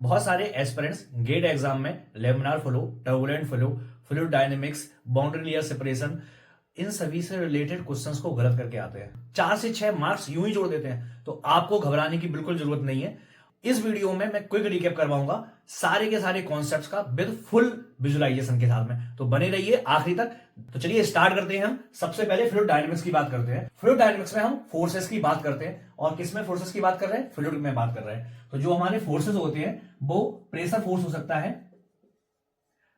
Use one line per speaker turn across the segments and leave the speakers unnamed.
बहुत सारे aspirants GATE exam में laminar flow, turbulent flow, fluid dynamics, boundary layer separation, इन सभी से रिलेटेड क्वेश्चंस को गलत करके आते हैं। 4 से 6 मार्क्स यूं ही जोड़ देते हैं। तो आपको घबराने की बिल्कुल जरूरत नहीं है। इस वीडियो में मैं क्विक रिकैप करवाऊंगा सारे के सारे कॉन्सेप्ट्स का विद फुल विजुअलाइजेशन के साथ में। तो बने रहिए आखिरी तक। तो चलिए स्टार्ट करते हैं। हम सबसे पहले फ्लूइड डायनेमिक्स की बात करते हैं। फ्लूइड डायनेमिक्स में हम फोर्सेस की बात करते हैं। और किसमें फोर्सेस की बात कर रहे हैं? फ्लूइड में बात कर रहे हैं। तो जो हमारे फोर्सेस होते हैं वो प्रेशर फोर्स हो सकता है,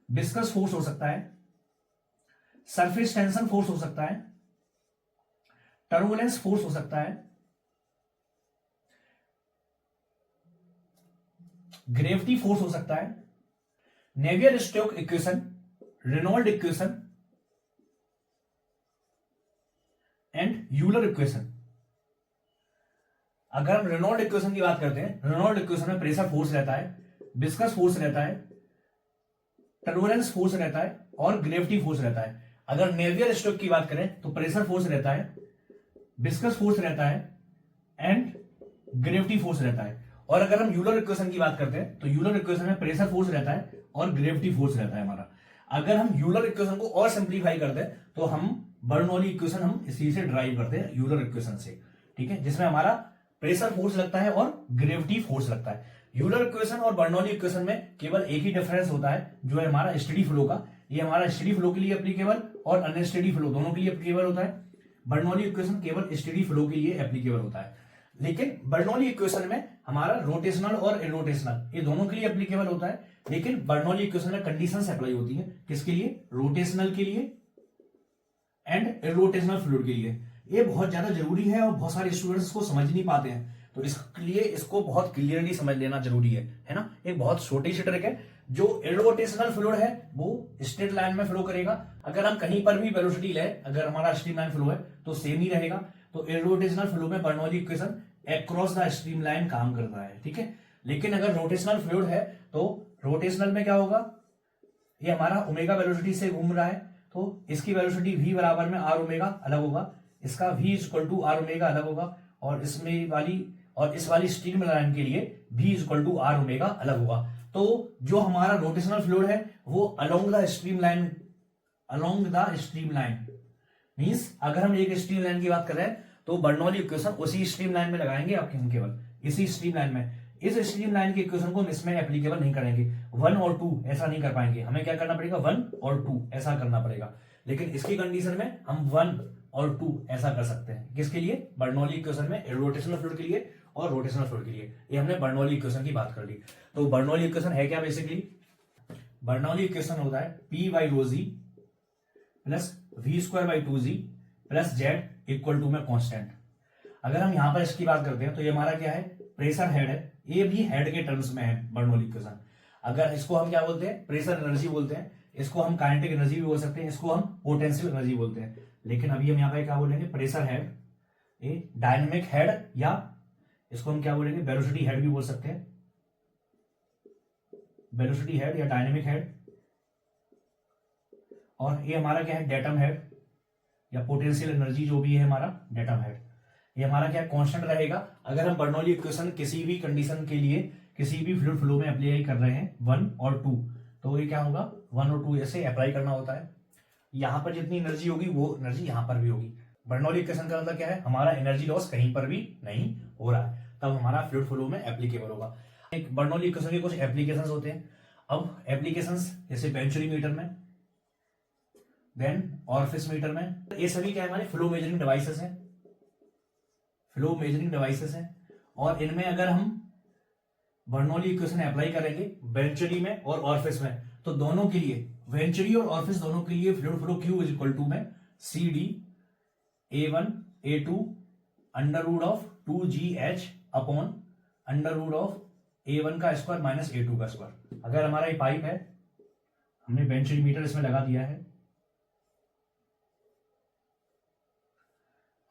विस्कस फोर्स हो सकता है, सरफेस टेंशन फोर्स हो सकता है, टर्बुलेंस फोर्स हो सकता है, ग्रेविटी फोर्स हो सकता है, Navier Stokes equation, Reynold equation and Euler equation. अगर हम रेनॉल्ड इक्वेशन की बात करते हैं, रेनॉल्ड इक्वेशन में प्रेशर फोर्स रहता है, विस्कस फोर्स रहता है, टर्बुलेंस फोर्स रहता है और ग्रेविटी फोर्स रहता है। अगर नेवियर स्टोक्स की बात करें तो प्रेशर फोर्स रहता है, विस्कस फोर्स रहता है एंड ग्रेविटी फोर्स रहता है। और अगर हम यूलर इक्वेशन की बात करते हैं तो यूलर इक्वेशन में प्रेशर फोर्स रहता है और ग्रेविटी फोर्स रहता है हमारा। अगर हम यूलर इक्वेशन को और सिंप्लीफाई करते हैं तो हम बर्नौली इक्वेशन हम इसी से ड्राइव करते हैं, यूलर इक्वेशन से, ठीक है, जिसमें हमारा प्रेशर फोर्स लगता है और ग्रेविटी फोर्स लगता है। यूलर इक्वेशन और बर्नौली इक्वेशन में केवल एक ही डिफरेंस होता है, जो है हमारा स्टेडी फ्लो का। ये हमारा स्टेडी फ्लो के लिए एप्लीकेबल और अनस्टेडी फ्लो दोनों के लिए एप्लीकेबल होता है। बर्नौली इक्वेशन केवल स्टेडी फ्लो के लिए एप्लीकेबल होता है। लेकिन बर्नौली इक्वेशन में हमारा रोटेशनल और इरोटेशनल ये दोनों के लिए एप्लीकेबल होता है। लेकिन बर्नौली इक्वेशन में कंडीशंस अप्लाई होती है। किसके लिए? रोटेशनल के लिए एंड इरोटेशनल फ्लूइड के लिए। ये बहुत ज्यादा जरूरी है और बहुत सारे स्टूडेंट्स को समझ नहीं पाते हैं। तो इसके लिए इसको बहुत क्लियरली समझ लेना जरूरी है ना। एक बहुत छोटी सी ट्रिक है। जो इरोटेशनल फ्लूइड है वो स्ट्रेट लाइन में फ्लो करेगा। अगर हम कहीं पर भी वेलोसिटी ले, अगर हमारा स्ट्रीम लाइन फ्लो है तो सेम ही रहेगा। तो इरोटेशनल फ्लो में Bernoulli equation across the stream line काम करता है, ठीक है। लेकिन अगर रोटेशनल फ्लूइड है तो रोटेशनल में क्या होगा? ये हमारा ओमेगा वेलोसिटी से घूम रहा है तो इसकी वेलोसिटी v बराबर में आर ओमेगा अलग होगा, इसका v equal to R omega अलग होगा, और इसमें वाली और इस वाली स्ट्रीम लाइन के लिए v equal to R omega अलग होगा। तो जो हमारा रोटेशनल फ्लूइड है वो along the stream line, means अगर हम एक स्ट्रीम लाइन की बात कर रहे हैं तो बर्नौली इक्वेशन उसी स्ट्रीम लाइन में लगाएंगे आपके, हम केवल इसी स्ट्रीम लाइन में। इस स्ट्रीम लाइन की इक्वेशन को हम इसमें एप्लीकेबल नहीं करेंगे। 1 और 2 ऐसा नहीं कर पाएंगे। हमें क्या करना पड़ेगा? 1 और 2 ऐसा करना पड़ेगा। लेकिन इसकी कंडीशन में हम 1 और 2 ऐसा कर सकते हैं। किसके लिए? बर्नौली इक्वेशन में रोटेशनल फ्लूइड के लिए और रोटेशनल फ्लूइड के लिए। ये हमने बर्नौली इक्वेशन की बात कर ली। तो बर्नौली इक्वेशन है क्या? बेसिकली बर्नौली इक्वेशन होता है P by rho ji plus V square by 2g plus Z equal to में कॉन्स्टेंट। अगर हम यहां पर इसकी बात करते हैं तो ये हमारा क्या है? प्रेशर हेड है। ये भी हेड के टर्म्स में है बर्नौली इक्वेशन। अगर इसको हम क्या बोलते हैं? प्रेशर एनर्जी बोलते हैं। इसको हम काइनेटिक एनर्जी भी बोल सकते हैं, इसको हम पोटेंशियल एनर्जी बोलते हैं। लेकिन अभी हम यहाँ पे क्या बोलेंगे? प्रेशर हेड, ये डायनेमिक हेड, या इसको हम क्या बोलेंगे? वेलोसिटी हेड भी बोल सकते हैं। वेलोसिटी हेड या डायनेमिक हेड। और ये हमारा क्या है? डेटम हेड या पोटेंशियल एनर्जी, जो भी है हमारा डेटम हेड। ये हमारा क्या कांस्टेंट रहेगा। अगर हम बर्नौली इक्वेशन किसी भी कंडीशन के लिए किसी भी फ्लूइड फ्लो में अप्लाई कर रहे हैं 1 और 2, तो ये क्या होगा? 1 और 2 ऐसे अप्लाई करना होता है। यहां पर जितनी एनर्जी होगी वो एनर्जी यहां पर भी होगी। बर्नौली इक्वेशन का मतलब क्या है? हमारा एनर्जी लॉस कहीं पर भी नहीं हो रहा है, तब हमारा फ्लूइड फ्लो में एप्लीकेबल होगा। एक बर्नौली इक्वेशन के कुछ एप्लीकेशन होते हैं। अब एप्लीकेशन जैसे बेंचुरीमीटर में, देन ऑरिफिस मीटर में, ये सभी क्या है? हमारे फ्लो मेजरिंग डिवाइसेस हैं। फ्लो मेजरिंग डिवाइसेस हैं। और इनमें अगर हम बर्नौली इक्वेशन अप्लाई करेंगे वेंचुरी में और ऑरिफिस में, तो दोनों के लिए, वेंचुरी और ऑरिफिस दोनों के लिए fluid flow Q is equal to में CD A1 A2 under root of 2GH upon under root of A1 का स्क्वायर माइनस A2 का स्क्वायर। अगर हमारा ये पाइप है, हमने बेंचुरी मीटर इसमें लगा दिया है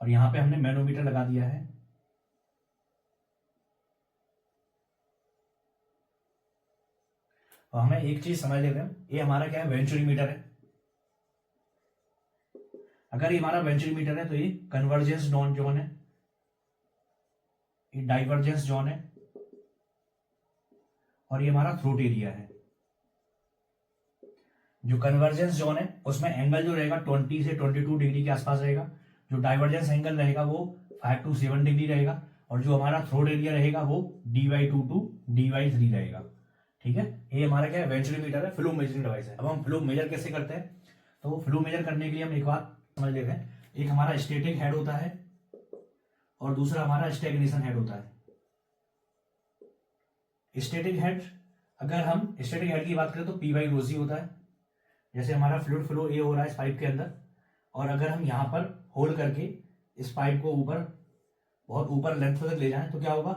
और यहां पे हमने मैनोमीटर लगा दिया है। और हमें एक चीज समझ लेते हैं, ये हमारा क्या है? वेंचुरी मीटर है। अगर ये हमारा वेंचुरी मीटर है तो ये कन्वर्जेंस जोन है, ये डाइवर्जेंस जोन है, और ये हमारा थ्रोट एरिया है। जो कन्वर्जेंस जोन है उसमें एंगल जो रहेगा 20 से 22 डिग्री के आसपास रहेगा। जो डाइवर्जेंस एंगल रहेगा वो 5 to 7 डिग्री रहेगा। और जो हमारा थ्रोट एरिया रहेगा वो dy2 to dy3 रहेगा। ठीक है, ये हमारा क्या है, वेंचुरीमीटर है, फ्लो मेजरिंग डिवाइस है। अब हम फ्लो मेजर कैसे करते हैं, तो फ्लो मेजर करने के लिए हम एक बात समझ लेते हैं। एक हमारा स्टैटिक हेड होता है और दूसरा हमारा स्टैग्नेशन हेड होता है। स्टैटिक हेड, अगर हम स्टैटिक हेड की बात करें तो पी बाई रो जी होता है। जैसे हमारा फ्लूइड फ्लो ए हो रहा है इस पाइप के अंदर, और अगर हम यहां पर होल्ड करके इस पाइप को ऊपर, बहुत ऊपर लेंथ तक ले जाएं तो क्या होगा,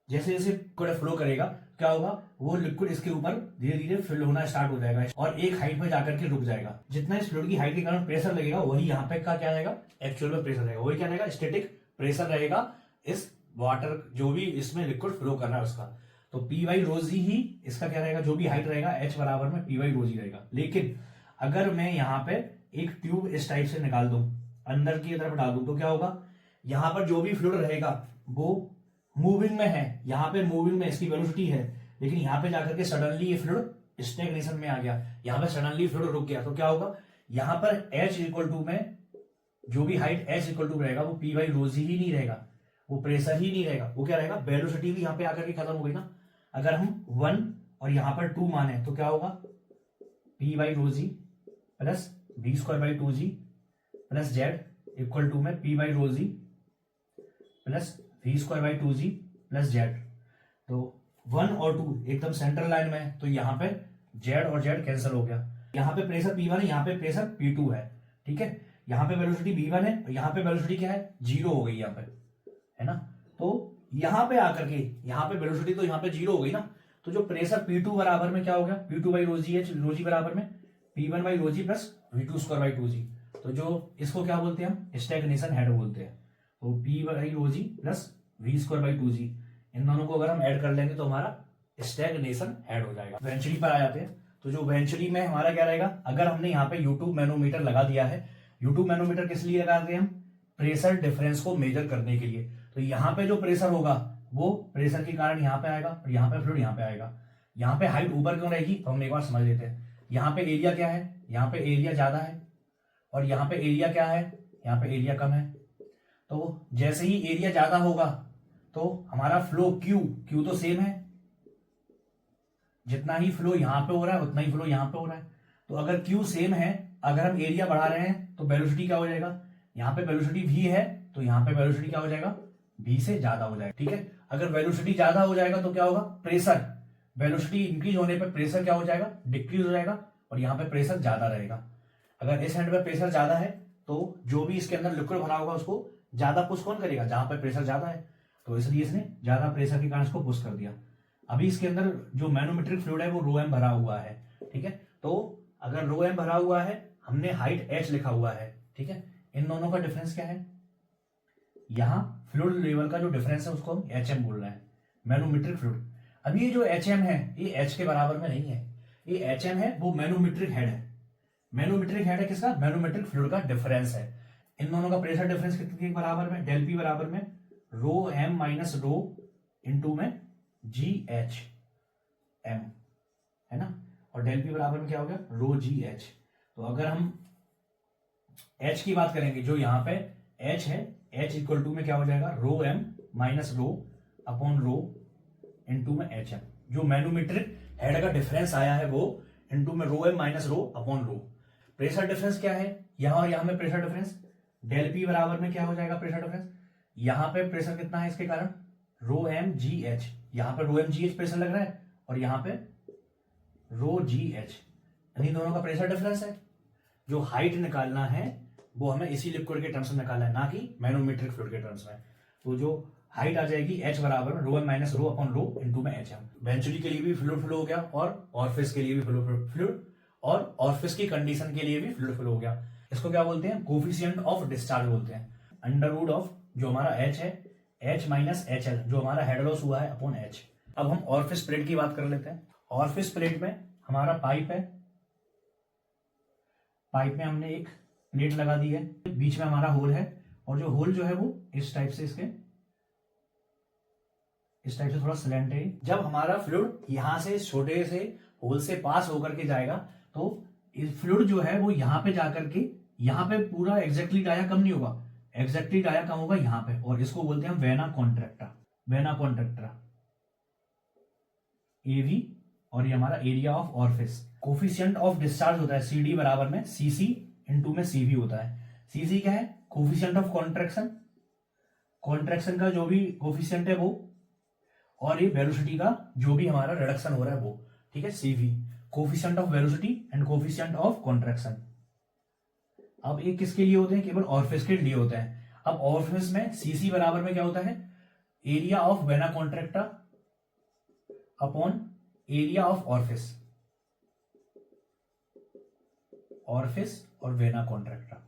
जैसे जैसे लिक्विड फ्लो करेगा क्या होगा, वो लिक्विड इसके ऊपर धीरे धीरे फिल होना स्टार्ट हो जाएगा और एक हाइट पर जाकर के रुक जाएगा। जितना इस फ्लूइड की हाइट के कारण प्रेशर लगेगा वही यहाँ पे क्या रहेगा, एक्चुअल में प्रेशर रहेगा। वही क्या रहेगा, स्टैटिक प्रेशर रहेगा इस वाटर, जो भी इसमें लिक्विड फ्लो कर रहा है उसका। तो पी वाई रोजी ही इसका क्या रहेगा, जो भी हाइट रहेगा एच बराबर में पी वाई रोजी रहेगा। लेकिन अगर मैं यहाँ पे एक ट्यूब इस टाइप से निकाल दूं, अंदर की तरफ डाल दूं, तो क्या होगा, यहाँ पर जो भी फ्लूइड रहेगा वो मूविंग में है, यहाँ पे मूविंग में इसकी वेलोसिटी है, लेकिन यहाँ पे जाकर के सडनली ये फ्लूइड स्टैग्नेशन में आ गया, यहाँ पे सडनली फ्लूइड रुक गया। तो क्या होगा, यहाँ पर एच इक्वल टू में जो भी हाइट एच इक्वल टू रहेगा वो पी वाई रोजी ही नहीं रहेगा, वो प्रेशर ही नहीं रहेगा, वो क्या रहेगा, वेलोसिटी भी यहाँ पे आकर के खत्म हो गई ना। अगर हम 1 और यहां पर 2 माने तो क्या होगा, P by rho ji plus B square by 2g plus Z equal to में P by rho ji plus V square by 2g plus Z. तो 1 और 2 एकदम सेंट्रल लाइन में है, तो यहाँ पे जेड और जेड कैंसिल हो गया। यहाँ पे प्रेशर P1 है, यहाँ पे प्रेशर P2 है। ठीक है, यहाँ पे वेलोसिटी V1 है और यहाँ पे वेलोसिटी क्या है, 0 हो गई यहाँ पे, है ना। तो यहां पे आकर के यहाँ पे वेलोसिटी तो यहाँ पे 0 हो गई ना, तो जो प्रेशर P2 बराबर में क्या हो गया, P2 बाई रोजी एच, रोजी बराबर में P1 बाई रोजी plus V2 square by 2g। तो जो इसको क्या बोलते हैं हम, स्टैग्नेशन हेड बोलते हैं। तो P बाई रोजी plus V square by 2g, इन दोनों को अगर हम ऐड कर लेंगे तो हमारा स्टैग्नेशन हेड हो जाएगा। वेंचुरी पर आ जाते हैं। तो जो वेंचुरी में हमारा क्या रहेगा, अगर हमने यहाँ पे U2 मैनोमीटर लगा दिया है, U2 मैनोमीटर किस लिए लगाते हैं हम, प्रेशर डिफरेंस को मेजर करने के लिए। तो यहाँ पे जो प्रेशर होगा वो प्रेशर के कारण यहाँ पे आएगा और यहाँ पे फ्लूइड यहाँ पे आएगा। यहाँ पे हाइट ऊपर क्यों रहेगी, तो हम एक बार समझ लेते हैं। यहाँ पे एरिया क्या है, यहाँ पे एरिया ज्यादा है और यहाँ पे एरिया क्या है, यहाँ पे एरिया कम है। तो जैसे ही एरिया ज्यादा होगा तो हमारा फ्लो क्यू तो सेम है, जितना ही फ्लो यहाँ पे हो रहा है उतना ही फ्लो यहाँ पे हो रहा है। तो अगर क्यू सेम है, अगर हम एरिया बढ़ा रहे हैं तो वेलोसिटी क्या हो जाएगा, यहाँ पे वेलोसिटी v है तो यहाँ पे वेलोसिटी क्या हो जाएगा, v से ज्यादा हो जाएगा। ठीक है, अगर वेलोसिटी ज्यादा हो जाएगा तो क्या होगा, प्रेशर, वेलोसिटी इंक्रीज होने पर प्रेशर क्या हो जाएगा, डिक्रीज हो जाएगा और यहाँ पे प्रेशर ज्यादा रहेगा। अगर इस हैंड पे प्रेशर ज्यादा है तो जो भी इसके अंदर लिक्विड भरा होगा उसको ज्यादा पुश कौन करेगा, जहां पे प्रेशर ज्यादा है। तो इसलिए इसने ज्यादा प्रेशर के कारण इसको पुश कर दिया। अभी इसके अंदर जो मैनोमेट्रिक फ्लूइड है वो रो एम भरा हुआ है। ठीक है, तो अगर रो एम भरा हुआ है, हमने हाइट एच लिखा हुआ है। ठीक है, इन दोनों का डिफरेंस क्या है, यहां फ्लूइड लेवल का जो डिफरेंस है उसको हम एच एम बोल रहे हैं, मैनोमेट्रिक फ्लूइड। अब ये जो एच एम है ये एच के बराबर में नहीं है, ये एच एम है वो मैनोमेट्रिक हेड है। मैनोमेट्रिक हेड है किसका, मैनोमेट्रिक फ्लूइड का डिफरेंस है। इन दोनों का प्रेशर डिफरेंस कितने के बराबर में, डेल पी बराबर में रो एम माइनस रो इंटू में जी एच एम, है ना। और डेल पी बराबर में क्या हो गया, रो जी एच। तो अगर हम एच की बात करेंगे, जो यहां पे एच है, एच इक्वल टू में क्या हो जाएगा, rho M minus rho upon rho into में एच एम। जो मैनोमेट्रिक हेड का डिफरेंस आया है वो इंटू में rho M minus rho upon rho. Pressure difference क्या है, यहां और यहां में प्रेशर डिफरेंस, डेल पी बराबर में क्या हो जाएगा प्रेशर डिफरेंस, यहां पे प्रेशर कितना है इसके कारण, रो एम जी एच, यहां पे रो एम जी एच प्रेशर लग रहा है और यहां पे रो जी एच, इन दोनों का प्रेशर डिफरेंस है। जो हाइट निकालना है वो हमें इसी लिक्विड के टर्म्स में निकालना है, ना कि मैनोमेट्रिक फ्लूइड के टर्म्स में। तो जो हाइट आ जाएगी एच बराबर में rho M minus rho upon rho into में एच एम। वेंचुरी के लिए भी फ्लूइड फ्लो हो गया और ऑरफिस के लिए भी फ्लूइड और ऑरफिस की कंडीशन के लिए भी फ्लूइड फ्लो हो गया। इसको क्या बोलते हैं, कोफिशिएंट ऑफ डिस्चार्ज बोलते हैं। अंडर रूट ऑफ जो हमारा एच है, एच माइनस एच एल, जो हमारा हेड लॉस हुआ है अपॉन एच। अब हम ऑरफिस प्लेट की बात कर लेते हैं। ऑरफिस प्लेट में हमारा पाइप है, पाइप में हमने एक प्लेट लगा दी है, बीच में हमारा होल है और जो होल जो है वो इस टाइप से इसके इस टाइप से थोड़ा स्लैंट है। जब हमारा फ्लूइड यहां से छोटे से होल से पास होकर के जाएगा तो फ्लूइड जो है वो यहां पे जाकर के यहां पे पूरा एग्जैक्टली डाया कम नहीं होगा, एग्जैक्टली डाया कम होगा यहां पे, और इसको बोलते हैं हम वेना कॉन्ट्रैक्टा, वेना कॉन्ट्रैक्टा एवी। और ये हमारा area of orifice. Coefficient of discharge होता है सीडी बराबर में सीसी इनटू में सीवी होता है। सीसी क्या है? कोफिशिएंट ऑफ कॉन्ट्रैक्शन, कॉन्ट्रैक्शन का जो भी कोफिशिएंट है वो, और ये वेलोसिटी का जो भी हमारा रिडक्शन हो रहा है वो, ठीक है, CV, coefficient of velocity and coefficient of contraction. अब ये किसके लिए होते हैं? केवल ऑरिफिस के लिए होते हैं। अब ऑरिफिस में सीसी बराबर में क्या होता है? Area of vena contracta upon area of orifice, orifice और वेना कॉन्ट्रैक्टा।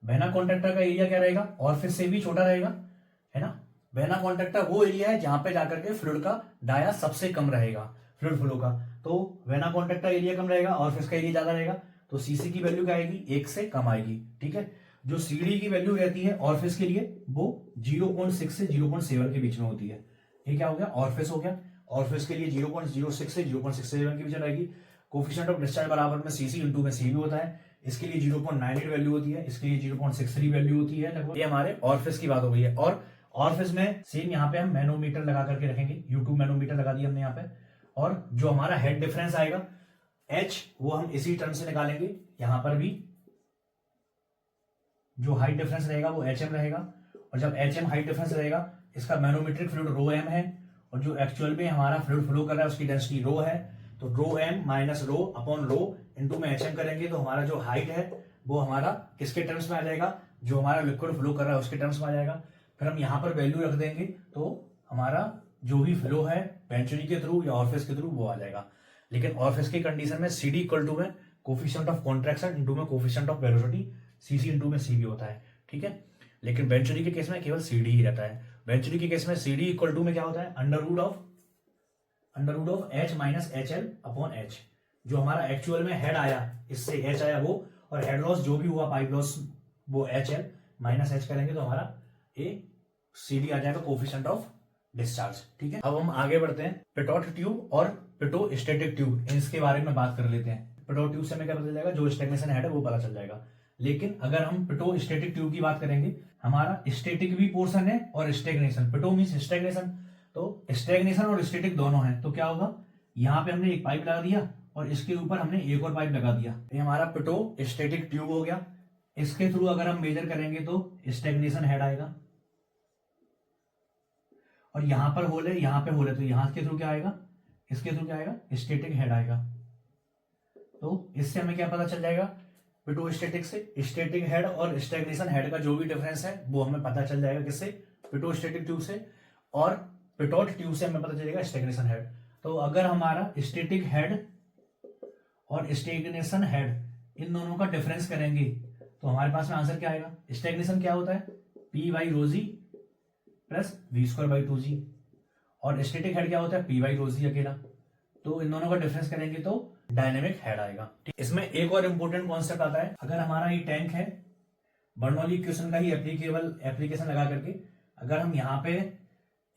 वेना कॉन्ट्रैक्टा का एरिया क्या रहेगा? ऑरिफिस से भी छोटा रहेगा, है ना। वेना कॉन्ट्रैक्टा वो एरिया है जहां पे जाकर के फ्लूइड का डाया सबसे कम रहेगा, फ्लूइड फ्लो का। तो वेना कॉन्ट्रैक्टा एरिया कम रहेगा, ऑरिफिस का एरिया ज्यादा रहेगा, तो सीसी की वैल्यू क्या आएगी? 1 से कम आएगी, ठीक है। जो सीडी की वैल्यू रहती है ऑरिफिस के लिए वो 0.6 से 0.7 के बीच में होती है। ये क्या हो गया? ऑरिफिस हो गया। ऑरिफिस के लिए 0.06 से 0.67 के बीच में रहेगी। कोफिशिएंट ऑफ डिस्चार्ज बराबर में सीसी इंटू में सीवी होता है। इसके लिए 0.98 वैल्यू होती है, इसके लिए 0.63 वैल्यू होती है लगभग। ये हमारे ऑरिफिस की बात हो गई है। और ऑरिफिस में सेम यहाँ पे हम मैनोमीटर लगा करके रखेंगे, U2 मैनोमीटर लगा दिया हमने यहाँ पे। और जो हमारा हेड डिफरेंस आएगा H, वो हम इसी टर्म से निकालेंगे। यहां पर भी जो हाइट डिफरेंस रहेगा वो HM रहेगा, और जब HM हाइट डिफरेंस रहेगा, इसका मैनोमेट्रिक फ्लूइड रो m है, और जो एक्चुअल में हमारा फ्लूइड फ्लो कर रहा है उसकी डेंसिटी रो है, तो रो m minus rho upon rho into में HM करेंगे, तो हमारा जो हाइट है वो हमारा किसके टर्म्स में आ जाएगा? जो हमारा लिक्विड फ्लो कर रहा है उसके टर्म्स में आ जाएगा। फिर हम यहाँ पर वैल्यू रख देंगे, तो हमारा जो भी फ्लो है वेंचुरी के थ्रू या ऑरिफिस के थ्रू वो आ जाएगा। लेकिन ऑरिफिस की कंडीशन में CD इक्वल टू में कोफिशिएंट ऑफ कॉन्ट्रैक्शन इंटू में coefficient of velocity, CC into में सीवी होता है, ठीक है। लेकिन वेंचुरी के केस में केवल सीडी ही रहता है। वेंचुरी के केस में सीडी इक्वल टू में क्या होता है? Under root of H minus HL upon H। जो हमारा एक्चुअल में हेड आया इससे H आया वो, और हेड लॉस जो भी हुआ पाइप लॉस वो HL माइनस H करेंगे तो हमारा ए सीडी आ जाएगा, कोफिशिएंट ऑफ डिस्चार्ज, ठीक है। अब हम आगे बढ़ते हैं। पिटोट ट्यूब और पिटोस्टैटिक ट्यूब, इसके बारे में बात कर लेते हैं। पिटोट ट्यूब से हमें क्या पता चल जाएगा? जो स्टैग्नेशन हेड है वो पता चल जाएगा। लेकिन अगर हम पिटोस्टैटिक ट्यूब की बात करेंगे, हमारा स्टैटिक भी पोर्शन है और स्टैग्नेशन। पिटो मींस स्टैग्नेशन, तो स्टैग्नेशन और स्टैटिक दोनों है। तो क्या होगा? यहाँ पे हमने एक पाइप लगा दिया और इसके ऊपर हमने एक और पाइप लगा दिया, ये हमारा पिटोस्टैटिक ट्यूब हो गया। इसके थ्रू अगर हम मेजर करेंगे तो स्टैग्नेशन हेड आएगा, और यहां पर होल है, यहां पे होल है, तो यहां के थ्रू क्या आएगा? इसके थ्रू क्या आएगा? स्टैटिक हेड आएगा। तो इससे हमें क्या पता चल जाएगा? पिटोस्टैटिक से स्टैटिक हेड और स्टैग्नेशन हेड का जो भी डिफरेंस है वो हमें पता चल जाएगा। किससे? पिटोस्टैटिक ट्यूब से। और पिटोट ट्यूब से हमें पता चलेगा स्टैग्नेशन हेड। तो अगर हमारा स्टैटिक हेड और स्टैग्नेशन हेड इन दोनों का डिफरेंस करेंगे तो हमारे पास में आंसर क्या आएगा? स्टैग्नेशन क्या होता है? P by rho ji plus V square by 2G, और स्टैटिक हेड क्या होता है? P बाई रो जी अकेला। तो इन दोनों का डिफरेंस करेंगे तो डायनेमिक हेड आएगा। इसमें एक और इंपॉर्टेंट कॉन्सेप्ट आता है। अगर हमारा ये टैंक है, बर्नौली इक्वेशन का ही एप्लीकेशन लगा करके, अगर हम यहाँ पे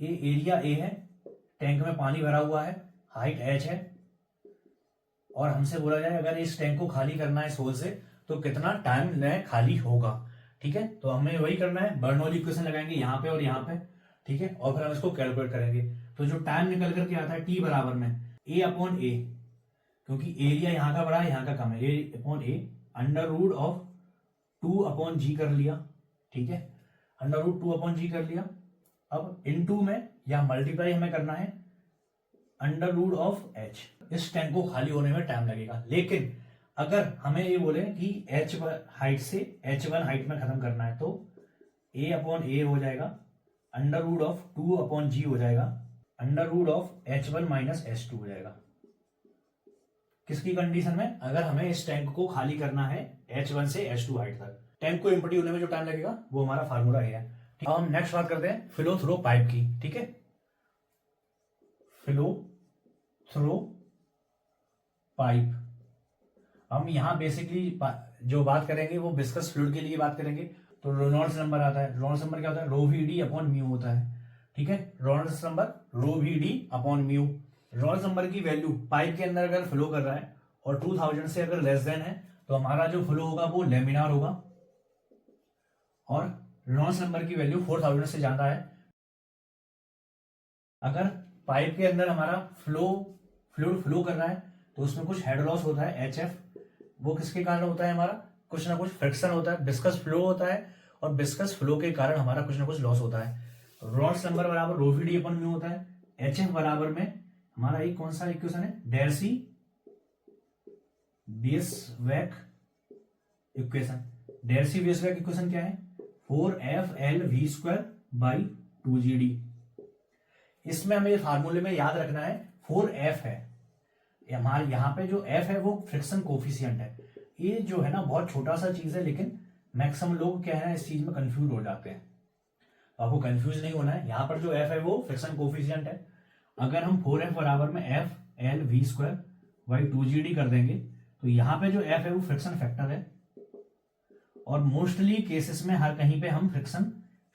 ये एरिया A है, टैंक में पानी भरा हुआ है, हाइट H है, और हमसे बोला जाए अगर इस टैंक को खाली करना है इस होल से तो कितना टाइम में खाली होगा, ठीक है। तो हमें वही करना है, बर्नौली इक्वेशन लगाएंगे यहाँ पे और यहाँ पे, ठीक है, और फिर हम इसको कैलकुलेट करेंगे। तो जो टाइम निकल करके आता है T बराबर में A अपॉन A, क्योंकि एरिया यहाँ का बड़ा है यहाँ का कम है, A upon A under root of 2 upon G कर लिया, ठीक है, अंडर रूट 2 अपॉन G कर लिया। अब इनटू में या मल्टीप्लाई हमें करना है अंडर रूट ऑफ H। इस टैंक को खाली होने में टाइम लगेगा। लेकिन अगर हमें ये बोले कि H हाइट से H1 हाइट में खत्म करना है तो A अपॉन A हो जाएगा, under root of 2 upon G हो जाएगा, under root of H1 minus H2 हो जाएगा। किसकी कंडीशन में? अगर हमें इस टैंक को खाली करना है H1 से H2 हाइट तक, टैंक को एम्प्टी होने में जो टाइम लगेगा वो हमारा फार्मूला है। अब हम नेक्स्ट बात करते हैं फ्लो थ्रो पाइप की, ठीक है। फ्लो थ्रो पाइप हम यहां बेसिकली जो बात करेंगे वो विस्कस फ्लूइड के लिए बात करेंगे। तो रेनॉल्ड्स नंबर आता है। रेनॉल्ड्स नंबर क्या होता है, rho V D upon mu होता है, ठीक है। Reynolds number rho V D upon mu. Reynolds number की वैल्यू पाइप के अंदर अगर फ्लो कर रहा है और 2000 से अगर लेस देन है तो हमारा जो फ्लो होगा वो लेमिनार होगा, और रेनॉल्ड्स नंबर की वैल्यू 4000 से ज्यादा है। अगर पाइप के अंदर हमारा फ्लूइड फ्लो कर रहा है तो उसमें कुछ हेड लॉस होता है HF, वो किसके कारण होता है, हमारा कुछ ना कुछ फ्रिक्शन होता है, विस्कस फ्लो होता है, और विस्कस फ्लो के कारण हमारा कुछ ना कुछ लॉस होता है। रेनॉल्ड्स नंबर बराबर रो वी डी अपन म्यू होता है। HF बराबर में हमारा एक कौन सा इक्वेशन है, डेर्सी बेसवेक इक्वेशन। डेर्सी बेसवेक इक्वेशन क्या है, 4FL_V²/2GD। इसमें हमें फार्मूले में याद रखना है 4F है, हमारे यहाँ पे जो F है वो फ्रिक्शन कोफिशिएंट है। ये जो है ना बहुत छोटा सा चीज है, लेकिन मैक्सिमम लोग क्या है ना इस चीज में कंफ्यूज हो जाते हैं। तो आपको कंफ्यूज नहीं होना है, यहाँ पर जो F है वो फ्रिक्शन कोफिशिएंट है। अगर हम 4F बराबर में FL_V²/2GD कर देंगे तो यहाँ पे जो F है वो फ्रिक्शन फैक्टर है, और मोस्टली केसेस में हर कहीं पे हम फ्रिक्शन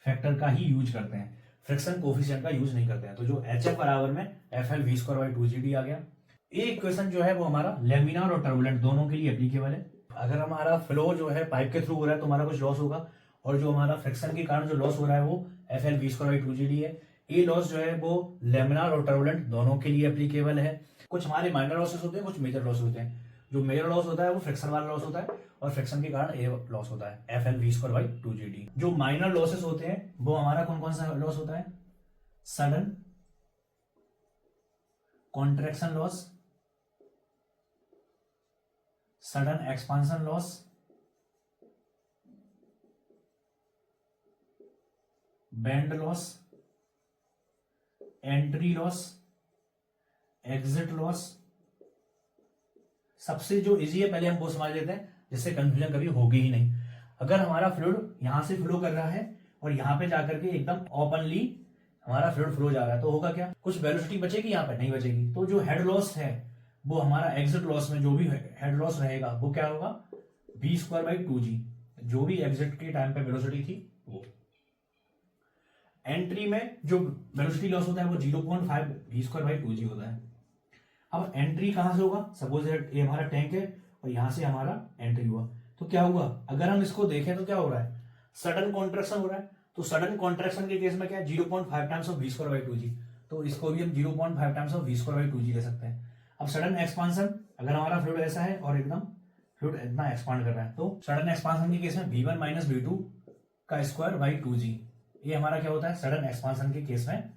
फैक्टर का ही यूज करते हैं, फ्रिक्शन कोफिशिएंट का यूज नहीं करते हैं। तो जो HF बराबर में FL_V²/2GD आ गया। ये इक्वेशन जो है वो हमारा लेमिनार और टर्बुलेंट दोनों के लिए एप्लीकेबल है। अगर हमारा फ्लो जो है पाइप के थ्रू हो रहा है तो हमारा कुछ लॉस होगा, और जो हमारा फ्रिक्शन के कारण जो लॉस हो रहा है वो FL_V²/2GD है। ये लॉस जो है वो लेमिनार और टर्बुलेंट दोनों के लिए एप्लीकेबल है। कुछ हमारे माइनर लॉसेस होते हैं, कुछ मेजर लॉस होते हैं। जो मेजर लॉस होता है वो फ्रिक्शन वाला लॉस होता है, और फ्रिक्शन के कारण ये लॉस होता है FL_V²/2GD। जो माइनर लॉसेस होते हैं वो हमारा कौन कौन सा लॉस होता है, sudden contraction loss, sudden expansion loss, band loss, entry loss, exit loss. सबसे जो इजी है पहले हम वो समझ लेते हैं, जिससे कंफ्यूजन कभी होगी ही नहीं। अगर हमारा फ्लूइड यहां से फ्लो कर रहा है और यहां पे जाकर के एकदम ओपनली हमारा फ्लूइड फ्लो जा रहा है तो होगा क्या, कुछ वेलोसिटी बचेगी, यहाँ पे नहीं बचेगी। तो जो हेड लॉस है वो हमारा एग्जिट लॉस में जो भी हेड लॉस रहेगा वो क्या होगा, V²/2G, जो भी एग्जिट के टाइम पे वेलोसिटी थी वो। एंट्री में जो वेलोसिटी लॉस होता है वो 0.5 V²/2G होता है। अब एंट्री कहां से होगा, सपोज ये हमारा टैंक है और यहां से हमारा एंट्री हुआ, तो क्या हुआ, अगर हम इसको देखें तो क्या हो रहा है, सडन कॉन्ट्रैक्शन हो रहा है। तो सडन कॉन्ट्रैक्शन के केस में क्या है, 0.5 टाइम्स ऑफ V²/2G, तो इसको भी हम 0.5 टाइम्स ऑफ V²/2G ले सकते हैं। अब सडन एक्सपांशन, अगर हमारा फ्लूइड ऐसा है और एकदम फ्लूइड इतना एक्सपांड कर रहा है, तो सडन एक्सपांशन के केस में V1 - V2²/2G, ये हमारा क्या होता है, सडन एक्सपांशन के केस में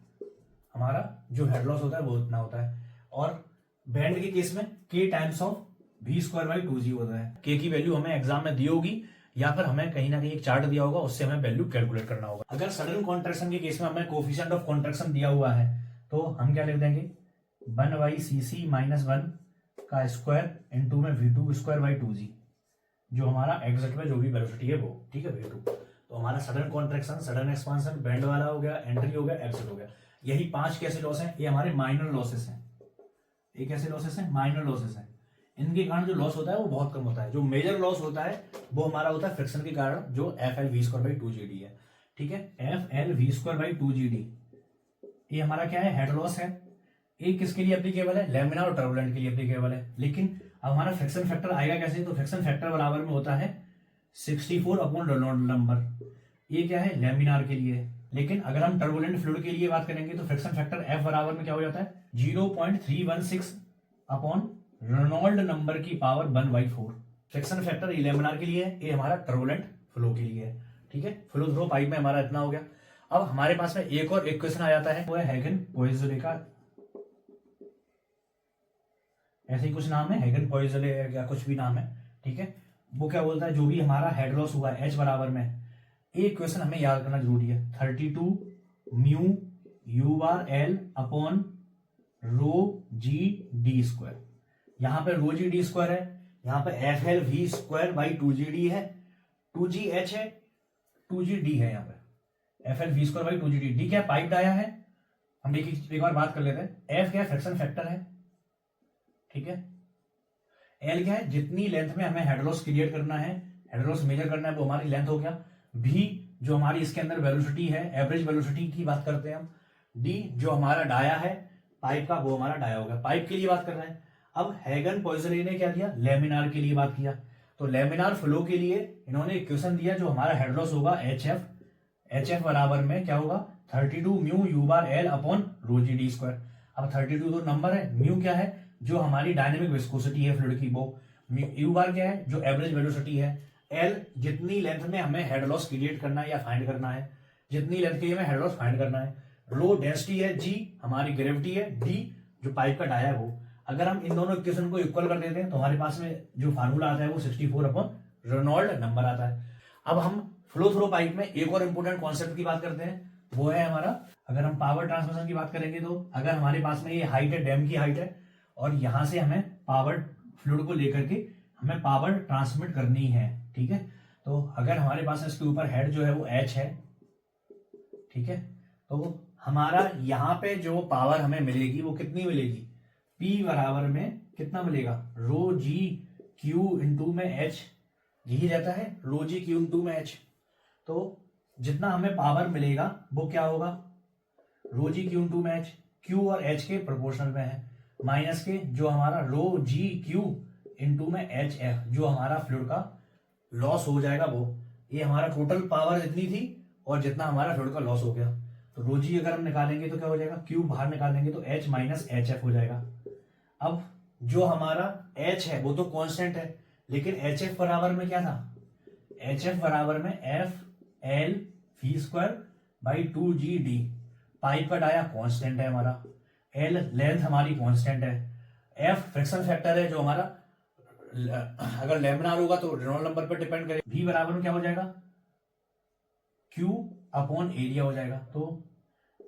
हमारा जो हेड लॉस होता है वो इतना होता है। और बैंड के केस में K टाइम्स ऑफ V²/2G होता है। K की वैल्यू हमें एग्जाम में दी होगी, या फिर हमें कहीं ना कहीं एक चार्ट दिया होगा, उससे हमें वैल्यू कैलकुलेट करना होगा। अगर सडन कॉन्ट्रैक्शन के केस में हमें कोफिशिएंट ऑफ कॉन्ट्रैक्शन दिया हुआ है तो हम क्या लिख देंगे, 1/cc - 1 का स्क्वायर इंटू में V2²/2G, जो हमारा एग्जिट में जो भी वेलोसिटी है वो, ठीक है, V2। तो हमारा sudden contraction, sudden expansion, band वाला हो गया, एंट्री हो गया, एग्जिट हो गया। यही 5 कैसे लॉस हैं, ये हमारे माइनर लॉसेस हैं। ये कैसे लॉसेस हैं, माइनर लॉसेस हैं। इनके कारण जो लॉस होता है वो बहुत कम होता है। जो मेजर लॉस होता है वो हमारा होता है फ्रिक्शन के कारण, जो FL_V²/2GD है, ठीक है। FL_V²/2GD ये हमारा क्या है, हेड लॉस है। ये किसके लिए एप्लीकेबल है, लेमिनार और टर्बुलेंट के लिए एप्लीकेबल है। लेकिन अब हमारा फ्रिक्शन फैक्टर आएगा कैसे, तो फ्रिक्शन फैक्टर बराबर में होता है 64 रेनॉल्ड्स नंबर। ये क्या है, लेमिनार के लिए। लेकिन अगर हम टर्बुलेंट फ्लूइड के लिए बात करेंगे तो फ्रिक्शन फैक्टर F बराबर में क्या हो जाता है, 0.316 अपॉन रेनॉल्ड नंबर की पावर 1/4। फ्रिक्शन फैक्टर ये लेमिनार के लिए है, ये हमारा टर्बुलेंट फ्लो के लिए है, ठीक है। फ्लो थ्रो पाइप में हमारा इतना हो गया। अब हमारे पास में एक और इक्वेशन आ जाता है, वो है हेगन-पोइसले का, ऐसे ही कुछ नाम है, हेगन-पोइसले या कुछ भी नाम है, ठीक है। वो क्या बोलता है, जो भी हमारा हेड लॉस हुआ है H बराबर में, ये इक्वेशन हमें याद करना जरूरी है, 32 μ U/L अपॉन ρg_d²। यहां पे ρg_d² है, यहां पे FL_V²/2GD है, 2GH है, 2GD है, यहाँ पे FL_V²/2GD। D क्या पाइप डाया है, हम एक बार बात कर लेते हैं। F क्या है, फ्रिक्शन फैक्टर है, ठीक है। L क्या है, जितनी लेंथ में हमें हेड लॉस क्रिएट करना है, हेड लॉस मेजर करना है, वो हमारी लेंथ हो गया। V जो हमारी इसके अंदर वेलोसिटी है, एवरेज वेलोसिटी की बात करते हैं हम। D जो हमारा डाया है पाइप का, वो हमारा डाया होगा, पाइप के लिए बात कर रहे हैं। अब हैगन पॉइजने ने क्या दिया, लेमिनार के लिए बात किया। तो लेमिनार फ्लो के लिए इन्होंने इक्वेशन दिया जो हमारा हेड लॉस होगा एच एफ बराबर में क्या होगा 32 mu you bar L upon rho G D square. अब 32 तो नंबर है, म्यू क्या है जो हमारी डायनेमिक विस्कोसिटी है फ्लूइड की, वो यू बार क्या है जो एवरेज वेलोसिटी है, एल जितनी लेंथ में हमें हेड लॉस क्रिएट करना है या फाइंड करना है, जितनी लेंथ के लिए हमें हेड लॉस फाइंड करना है, रो डेंसिटी है, जी हमारी ग्रेविटी है, डी जो पाइप का डाया है वो। अगर हम इन दोनों इक्वेशन को इक्वल कर देते हैं तो हमारे पास में जो फार्मूला आता है वो 64 अपॉन रेनॉल्ड नंबर आता है। अब हम फ्लो थ्रो पाइप में एक और इंपोर्टेंट कॉन्सेप्ट की बात करते हैं, वो है हमारा, अगर हम पावर ट्रांसमिशन की बात करेंगे तो अगर हमारे पास में ये हाइट है, डैम की हाइट है, और यहां से हमें पावर फ्लूइड को लेकर के हमें पावर ट्रांसमिट करनी है, ठीक है। तो अगर हमारे पास इसके ऊपर हेड जो है वो एच है, ठीक है, तो हमारा यहाँ पे जो पावर हमें मिलेगी वो कितनी मिलेगी, P बराबर में कितना मिलेगा, रो जी क्यू इंटू में एच, यही रहता है रो जी क्यू इंटू में एच। तो जितना हमें पावर मिलेगा वो क्या होगा, रो जी क्यू इंटू में एच, क्यू और एच के प्रोपोर्शनल में है, माइनस के जो हमारा रो जी क्यू इंटू में एच एफ जो हमारा फ्लूइड का लॉस हो जाएगा वो, ये हमारा टोटल पावर जितनी थी और जितना हमारा फ्लूइड का लॉस हो गया। तो रो जी अगर हम निकालेंगे तो क्या हो जाएगा, क्यू बाहर निकालेंगे तो एच माइनस एच एफ हो जाएगा। अब जो हमारा एच है वो तो कांस्टेंट है, लेकिन एच एफ बराबर में क्या था, एच एफ बराबर में F L V square by 2 GD। Pipe का डाया कांस्टेंट है हमारा, एल लेंथ हमारी कांस्टेंट है, एफ फ्रिक्शन फैक्टर है जो हमारा अगर लेमिनार होगा तो रेनॉल्ड नंबर पर डिपेंड करे, वी बराबर में क्या हो जाएगा क्यू अपॉन एरिया हो जाएगा। तो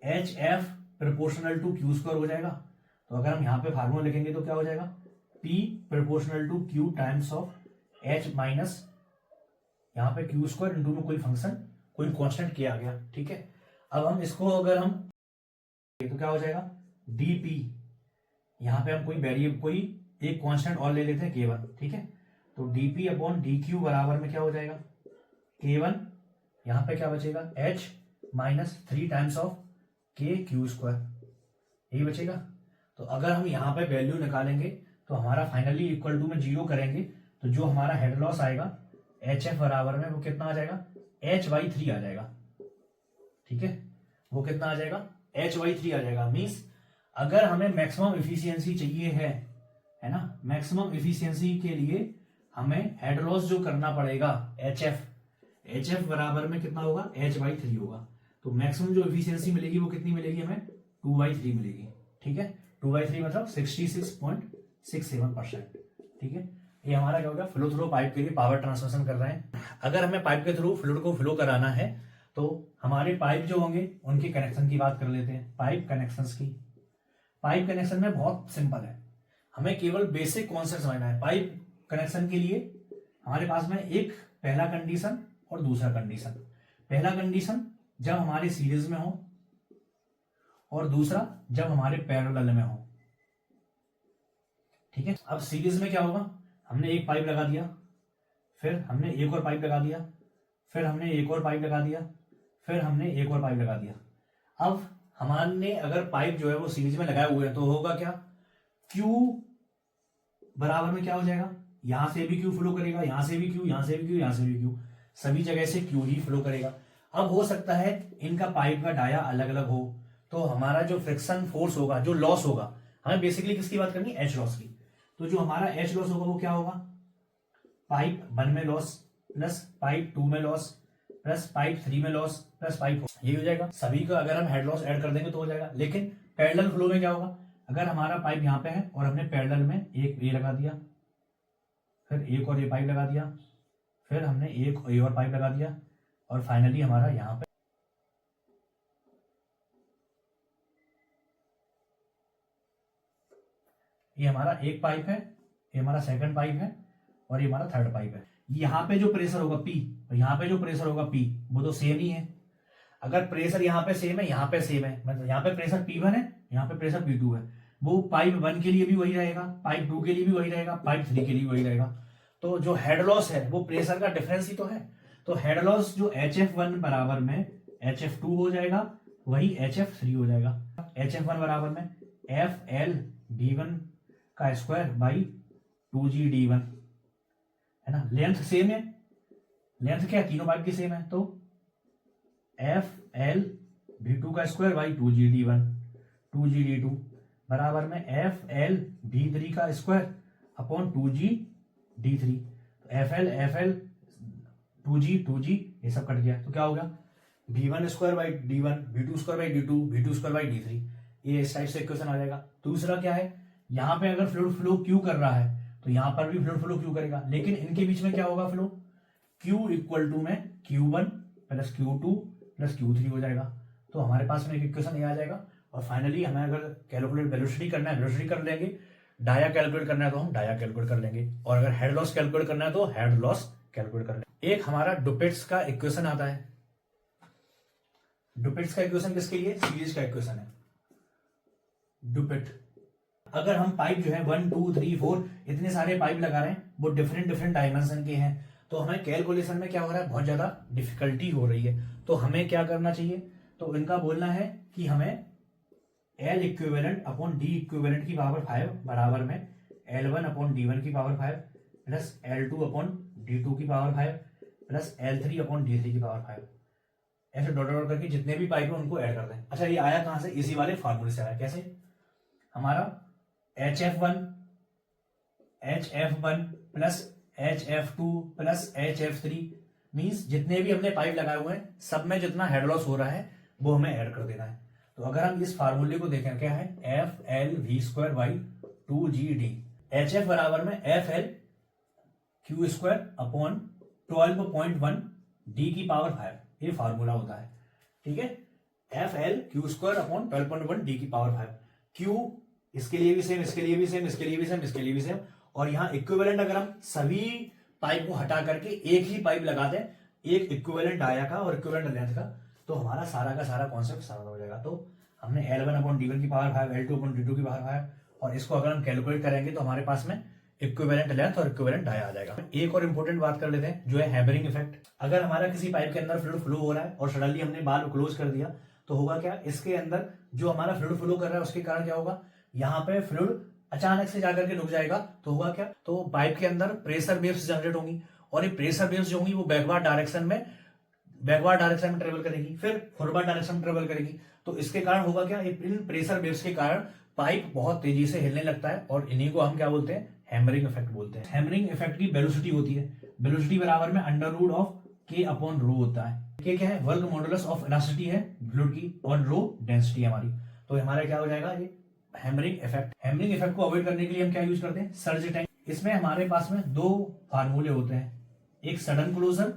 H F proportional to Q square हो जाएगा। तो अगर हम यहाँ पे फार्मूला लिखेंगे तो क्या हो जाएगा, P proportional to Q times of H minus यहाँ पे क्यू स्क्वायर इंटू में कोई फंक्शन कोई कांस्टेंट किया गया, ठीक है। अब हम इसको अगर हम तो क्या हो जाएगा dP, यहाँ पे हम कोई वेरिएबल कोई एक कांस्टेंट और ले लेते हैं K1, ठीक है। तो dP अपॉन dQ बराबर में क्या हो जाएगा K1, यहाँ पे क्या बचेगा H minus 3 times of K Q square, यही बचेगा। तो अगर हम यहाँ पे वैल्यू निकालेंगे तो हमारा फाइनली इक्वल टू में 0 करेंगे तो जो हमारा हेड लॉस आएगा एच एफ बराबर में वो कितना आ जाएगा H/3 आ जाएगा, ठीक है। वो कितना आ जाएगा H/3 आ जाएगा। मीन्स अगर हमें मैक्सिमम इफिशियंसी चाहिए है ना, मैक्सिमम इफिशियंसी के लिए हमें हेड लॉस जो करना पड़ेगा एच एफ बराबर में कितना होगा H/3 होगा। तो मैक्सिमम जो इफिशियंसी मिलेगी वो कितनी मिलेगी हमें 2/3 मिलेगी, ठीक है। 2/3 मतलब 66.67%, ठीक है। ये हमारा क्या होगा फ्लो थ्रू पाइप के लिए पावर ट्रांसमिशन कर रहे हैं। अगर हमें पाइप के थ्रू फ्लूइड को फ्लो कराना है तो हमारे पाइप जो होंगे उनके कनेक्शन की बात कर लेते हैं। पाइप कनेक्शंस की, पाइप कनेक्शन में बहुत सिंपल है, हमें केवल बेसिक कॉन्सेप्ट समझना है। पाइप कनेक्शन के लिए हमारे पास में एक पहला कंडीशन और दूसरा कंडीशन। पहला कंडीशन जब हमारे सीरीज में हो और दूसरा जब हमारे पैरेलल में हो, ठीक है। अब सीरीज में क्या होगा, हमने एक पाइप लगा दिया, फिर हमने एक और पाइप लगा दिया, फिर हमने एक और पाइप लगा दिया, फिर हमने एक और पाइप लगा दिया। अब हमारे अगर पाइप जो है वो सीरीज में लगाए हुए हैं तो होगा क्या, Q बराबर में क्या हो जाएगा, यहां से भी Q फ्लो करेगा, यहां से भी Q, यहां से भी Q, यहां से भी Q, सभी जगह से Q ही फ्लो करेगा। अब हो सकता है इनका पाइप का डाया अलग अलग हो तो हमारा जो फ्रिक्शन फोर्स होगा, जो लॉस होगा, हमें बेसिकली किसकी बात करनी है, एच लॉस की। तो जो हमारा एच लॉस होगा वो क्या होगा, पाइप 1 में लॉस प्लस पाइप 2 में लॉस प्लस पाइप 3 में लॉस प्लस पाइप 4, ये हो जाएगा। सभी का अगर हम हेड लॉस ऐड कर देंगे तो हो जाएगा। लेकिन पैरेलल फ्लो में क्या होगा, अगर हमारा पाइप यहाँ पे है और हमने पैरेलल में एक ये लगा दिया, फिर एक और ये पाइप लगा दिया, फिर हमने एक ये और पाइप लगा दिया, और फाइनली हमारा यहाँ पे ये हमारा एक पाइप है, ये हमारा सेकंड पाइप है, और ये हमारा थर्ड पाइप है। यहाँ पे जो प्रेशर होगा P और यहाँ पे जो प्रेशर होगा P वो तो सेम ही है। अगर प्रेशर यहाँ पे सेम है, यहाँ पे सेम है, मतलब यहाँ पे प्रेशर P1 है, यहाँ पे प्रेशर P2 है, वो पाइप 1 के लिए भी वही रहेगा, पाइप 2 के लिए भी वही रहेगा, पाइप 3 के लिए वही रहेगा। तो जो हेड लॉस है वो प्रेशर का डिफरेंस ही तो है। तो हेड लॉस जो HF1 बराबर में HF2 हो जाएगा, वही HF3 हो जाएगा। HF1 बराबर में FL का स्क्वायर बाई 2GD1, है ना। लेंथ सेम है, लेंथ क्या है, तीनों पाइप की सेम है, तो FL का स्क्वायर बाई 2GD2 बराबर में FL का स्क्वायर अपॉन 2GD3। तो FL 2G ये सब कट गया, तो क्या हो गया, V1 square by D1, V2 square by D2, V2 square by D3। ये इस टाइप से इक्वेशन आ जाएगा। दूसरा क्या है, यहां पे अगर फ्लूइड फ्लो Q कर रहा है तो यहां पर भी फ्लूइड फ्लो Q करेगा, लेकिन इनके बीच में क्या होगा, फ्लो Q इक्वल टू में Q1 plus Q2 plus Q3 हो जाएगा। तो हमारे पास में एक इक्वेशन ये आ जाएगा। और फाइनली हमें अगर कैलकुलेट वेलोसिटी करना है वेलोसिटी कर लेंगे, डाया कैलकुलेट करना है तो हम डाया कैलकुलेट कर लेंगे, और अगर हेड लॉस कैलकुलेट करना है तो हेड लॉस कैलकुलेट कर लेंगे। एक हमारा डुपेट्स का इक्वेशन आता है। डुपेट्स का इक्वेशन किसके लिए, सीरीज का इक्वेशन है डुपेट। अगर हम पाइप जो है 1 2 3 4 इतने सारे पाइप लगा रहे हैं, वो डिफरेंट डिफरेंट डायमेंशन के हैं, तो हमें कैलकुलेशन में क्या हो रहा है, बहुत ज्यादा डिफिकल्टी हो रही है। तो हमें क्या करना चाहिए, तो इनका बोलना है कि हमें L equivalent upon D equivalent की पावर 5 बराबर में L1 अपॉन D1 की power 5 plus L2 upon D2 की power 5 plus L3 upon D3 की पावर 5, ऐसे डॉट डॉट करके जितने भी पाइप है उनको ऐड कर दें। अच्छा, ये आया कहां से, इसी वाले फार्मूले से आया। कैसे, हमारा HF1 plus HF2 plus HF3 means जितने भी हमने पाइप लगाए हुए हैं सब में जितना हेड लॉस हो रहा है वो हमें ऐड कर देना है। तो अगर हम इस फार्मूले को देखें, क्या है, FL square by 2GD, HF बराबर में FL Q square upon 12.1 D की पावर 5, ये फार्मूला होता है, ठीक है। FL Q square upon 12.1 D की पावर 5, Q इसके लिए भी सेम, इसके लिए भी सेम, इसके लिए भी सेम, इसके लिए भी सेम। और यहाँ इक्विवेलेंट अगर हम सभी पाइप को हटा करके एक ही पाइप लगा दें, एक इक्विवेलेंट डाया का और इक्विवेलेंट लेंथ का, तो हमारा सारा का सारा कॉन्सेप्ट समाप्त हो जाएगा। तो हमने L1 अपॉन D1 की पावर 5, L2 अपॉन D2 की पावर 5, और इसको अगर हम कैलकुलेट करेंगे तो हमारे पास में इक्विवेलेंट लेंथ और इक्विवेलेंट डाया आ जाएगा। एक और इंपॉर्टेंट बात कर लेते हैं, जो है हैमरिंग इफेक्ट। अगर हमारा किसी पाइप के अंदर फ्लूइड फ्लो हो रहा है और सडनली हमने बाल क्लोज कर दिया, तो होगा क्या, इसके अंदर जो हमारा फ्लूइड फ्लो कर रहा है उसके कारण क्या होगा, यहाँ पे फ्लूइड अचानक से जाकर के रुक जाएगा। तो होगा क्या, तो पाइप के अंदर प्रेशर वेव्स जनरेट होंगी, और ये प्रेशर वेव्स जो होंगी वो बैकवर्ड डायरेक्शन में ट्रेवल करेगी, फिर फॉरवर्ड डायरेक्शन में ट्रेवल करेगी। तो इसके कारण होगा क्या, इन प्रेशर वेव्स के कारण पाइप बहुत तेजी से हिलने लगता है, और इन्हीं को हम क्या बोलते हैं, हैमरिंग इफेक्ट बोलते हैं। हैमरिंग इफेक्ट की वेलोसिटी होती है, वेलोसिटी बराबर में under root of K upon rho होता है। K क्या है, वर्ग मॉडुलस ऑफ इलास्टिसिटी है फ्लूइड की, और रो डेंसिटी है हमारी। तो हमारा क्या हो जाएगा, ये हैमरिंग इफेक्ट। हैमरिंग इफेक्ट को अवॉइड करने के लिए हम क्या यूज करते हैं, सर्ज टैंक। इसमें हमारे पास में दो फार्मूले होते हैं, एक सडन क्लोजर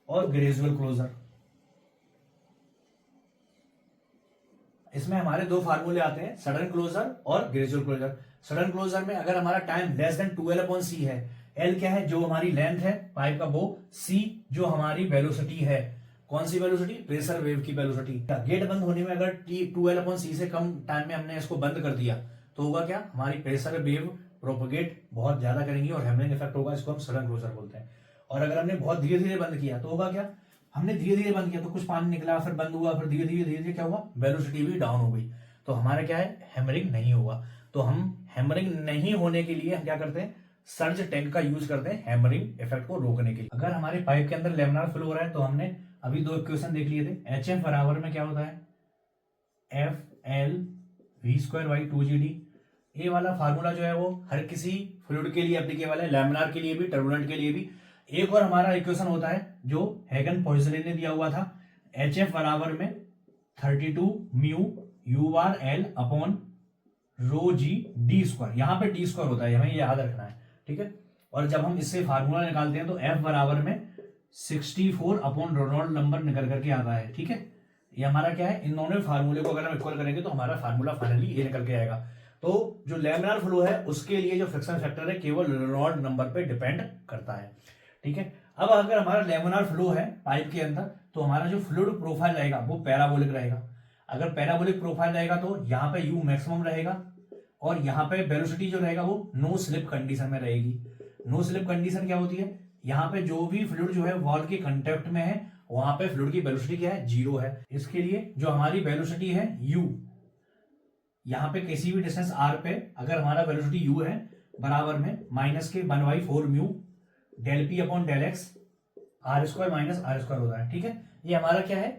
और ग्रेजुअल क्लोजर। इसमें हमारे दो फार्मूले आते हैं, सडन क्लोजर और ग्रेजुअल क्लोजर। सडन क्लोजर में अगर हमारा टाइम लेस देन 12/c है, L क्या है, जो हमारी लेंथ है पाइप का, वो C जो हमारी वेलोसिटी है, कौन सी वेलोसिटी, प्रेशर वेव की वेलोसिटी। गेट बंद होने में अगर 12/c से कम टाइम में हमने इसको बंद कर दिया, तो होगा क्या, हमारी प्रेशर वेव प्रोपोगेट बहुत ज्यादा करेंगी और हैमरिंग इफेक्ट होगा, इसको हम सडन क्लोजर बोलते हैं। और अगर हमने बहुत धीरे धीरे बंद किया तो होगा क्या, हमने धीरे धीरे बंद किया तो कुछ पानी निकला, फिर बंद हुआ, फिर धीरे धीरे क्या हुआ, वेलोसिटी भी डाउन हो गई, तो हमारा क्या है, हैमरिंग नहीं होगा। तो हम हैमरिंग नहीं होने के लिए हम क्या करते हैं, सर्ज टैंक का यूज करते हैं हैमरिंग इफेक्ट को रोकने के लिए। अगर हमारे पाइप के अंदर लेमिनार फ्लो हो रहा है, तो हमने अभी दो इक्वेशन देख लिए थे, HF बराबर में क्या होता है, FL स्क्वायर बाई 2GD। ये वाला फार्मूला जो है वो हर किसी फ्लूइड के लिए एप्लीकेबल है, लैमिनार के लिए भी, टर्बुलेंट के लिए भी। एक और हमारा इक्वेशन होता है जो हैगन पॉइजन ने दिया हुआ था, HF बराबर में 32 म्यू U बार L upon rho G D square. यहाँ पे D स्क्वायर होता है, हमें ये याद रखना है, ठीक है। और जब हम इससे फार्मूला निकालते हैं तो F बराबर में 64 अपॉन रेनॉल्ड नंबर निकल करके आता है, ठीक है। ये हमारा क्या है, इन दोनों फार्मूले को अगर हम इक्वल करेंगे तो हमारा फार्मूला फाइनली ये निकल के आएगा। तो जो लैमिनार फ्लो है उसके लिए जो फ्रिक्शन फैक्टर है केवल रेनॉल्ड नंबर पे डिपेंड करता है, ठीक है। अब अगर हमारा लैमिनार फ्लो है पाइप के अंदर, तो हमारा जो फ्लूइड प्रोफाइल रहेगा वो पैराबोलिक रहेगा। अगर पैराबोलिक प्रोफाइल रहेगा तो यहाँ पे U मैक्सिमम रहेगा, और यहाँ पे वेलोसिटी जो रहेगा वो नो स्लिप कंडीशन में रहेगी। नो स्लिप कंडीशन क्या होती है, यहाँ पे जो भी फ्लूइड जो है वॉल के कांटेक्ट में है वहां पे फ्लूइड की वेलोसिटी क्या है, 0 है। इसके लिए जो हमारी वेलोसिटी है u, यहाँ पे किसी भी डिस्टेंस r पे अगर हमारा वेलोसिटी u है बराबर में माइनस के 1/4 mu del P upon del X R square minus R square होता है। ठीक है, ये हमारा क्या है,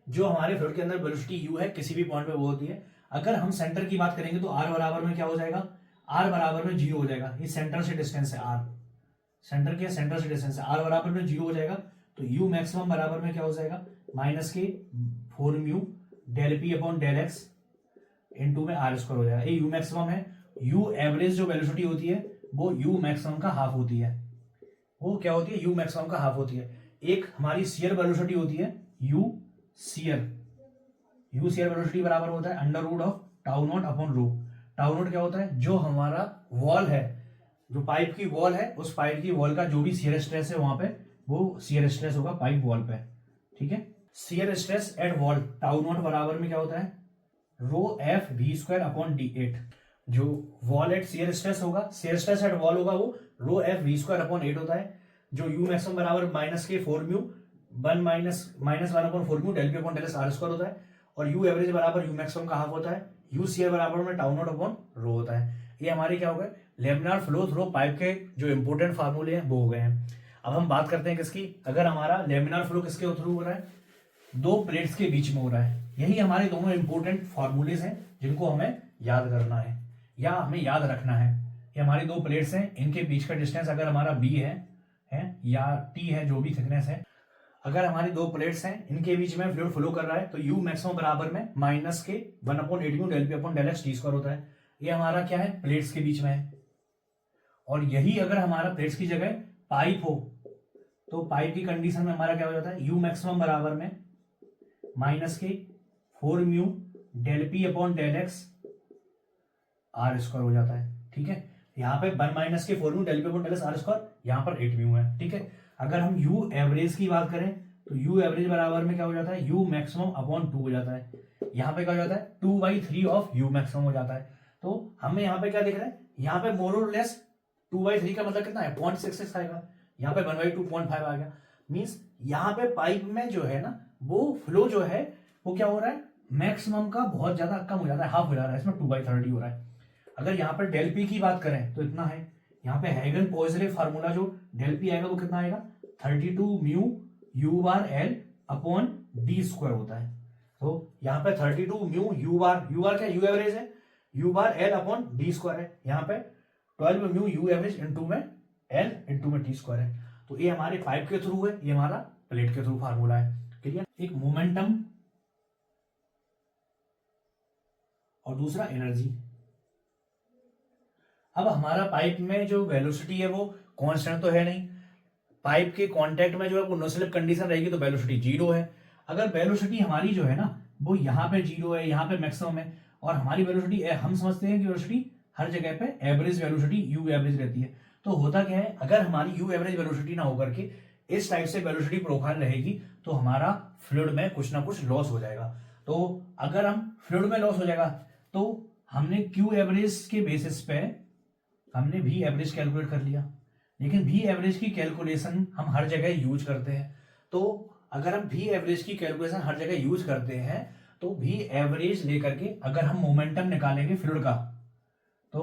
जो हमारे फ्लूइड के अंदर वेलोसिटी u है किसी भी पॉइंट पे वो होती है। अगर हम सेंटर की बात करेंगे तो r बराबर में क्या हो जाएगा, r बराबर में 0 हो जाएगा। ये सेंटर से डिस्टेंस है r, सेंटर के सेंटर से डिस्टेंस है, r बराबर में 0 हो जाएगा। तो u मैक्सिमम बराबर में क्या हो जाएगा, माइनस के 4 mu del P upon del X into में आर स्क्वायर हो जाएगा। ये u मैक्सिमम है। u एवरेज जो वेलोसिटी होती है वो u मैक्सिमम का हाफ होती है। वो क्या होती है, u मैक्सिमम का हाफ होती है। एक हमारी शियर वेलोसिटी होती है u shear, u shear velocity बराबर होता है under root of tau naught upon rho. Tau naught क्या होता है, जो हमारा वॉल है, जो पाइप की वॉल है, उस पाइप की वॉल का जो भी शियर स्ट्रेस है वहां पे वो शियर स्ट्रेस होगा पाइप वॉल पे। ठीक है, shear stress at wall tau naught बराबर में क्या होता है, rho F V square upon D 8। जो वॉल एट शियर स्ट्रेस होगा, शियर स्ट्रेस एट वॉल होगा वो rho F V square upon 8 होता है। जो यू मैक्सिमम बराबर माइनस के 4 mu 1 minus 1 upon 4 mu del P upon del S R square होता है। और यू एवरेज बराबर यू मैक्सिमम का हाफ होता है। यू शियर बराबर में टाउ नॉट अपॉन रो होता है। ये हमारे क्या हो गए, लेमिनार फ्लो थ्रू पाइप के जो इंपोर्टेंट फार्मूले हैं वो हो गए हैं। अब हम बात करते हैं किसकी, अगर हमारा लेमिनार फ्लो किसके थ्रू हो रहा है, दो प्लेट्स के बीच में हो रहा है। यही हमारे दोनों इंपोर्टेंट फॉर्मूलेज हैं जिनको हमें याद करना है या हमें याद रखना है। ये हमारी दो प्लेट्स हैं, इनके बीच का डिस्टेंस अगर हमारा b है या t है, जो भी थिकनेस है, अगर हमारी दो प्लेट्स हैं इनके बीच में फ्लूइड फ्लो कर रहा है तो u मैक्सिमम बराबर में माइनस के 1/8 mu del P upon del X T square होता है। ये हमारा क्या है, प्लेट्स के बीच में है। और यही अगर हमारा प्लेट्स की जगह पाइप हो तो पाइप की कंडीशन में हमारा क्या हो जाता है, u मैक्सिमम बराबर में माइनस के 4 mu del P upon del X R square हो जाता है। ठीक है, यहाँ पे 1 माइनस के 4 mu del P upon del X R square, यहाँ पर 8 म्यू है। ठीक है, अगर हम u एवरेज की बात करें तो u एवरेज बराबर में क्या हो जाता है, u मैक्सिमम अपॉन 2 हो जाता है। यहाँ पे क्या हो जाता है, 2/3 ऑफ u मैक्सिमम हो जाता है। तो हमें यहाँ पे क्या दिख रहा है, यहाँ पे मोर और लेस 2/3 का मतलब कितना है, 0.66 आएगा। यहाँ पे 1/2 0.5 आ गया। मीन्स यहाँ पे पाइप में जो है ना वो फ्लो जो है वो क्या हो रहा है, मैक्सिमम का बहुत ज्यादा कम हो जाता है, हाफ हो जा रहा है, इसमें 2/30 हो रहा है। अगर यहाँ पर डेल पी की बात करें तो इतना है। यहाँ पे हैगन पॉइजले फार्मूला जो डेल पी आएगा वो कितना आएगा, 32 mu you bar L upon D square होता है। तो यहाँ पे 32 म्यू यू बार क्या यू एवरेज है, you bar L upon D square है। यहाँ पे 12 म्यू यू एवरेज इंटू में एल इंटू में टी स्क्वायर है। तो ये हमारे पाइप के थ्रू है, ये हमारा प्लेट के थ्रू फार्मूला है। क्लियर, एक मोमेंटम और दूसरा एनर्जी। अब हमारा पाइप में जो वेलोसिटी है वो कांस्टेंट तो है नहीं, पाइप के कांटेक्ट में जो है वो नो स्लिप कंडीशन रहेगी तो वेलोसिटी 0 है। अगर वेलोसिटी हमारी जो है ना वो यहाँ पे 0 है, यहाँ पे मैक्सिमम है, और हमारी वेलोसिटी हम समझते हैं कि वेलोसिटी हर जगह पे एवरेज वेलोसिटी यू एवरेज रहती है। तो होता क्या है, अगर हमारी यू एवरेज वेलोसिटी ना होकर के इस टाइप से वेलोसिटी प्रोफाइल रहेगी तो हमारा फ्लूइड में कुछ ना कुछ लॉस हो जाएगा। तो अगर हम फ्लूइड में लॉस हो जाएगा तो हमने क्यू एवरेज के बेसिस पे हमने वी एवरेज कैलकुलेट कर लिया, लेकिन वी एवरेज की कैलकुलेशन हम हर जगह यूज करते हैं। तो अगर हम वी एवरेज की कैलकुलेशन हर जगह यूज करते हैं तो वी एवरेज लेकर के अगर हम मोमेंटम निकालेंगे फ्लूइड का तो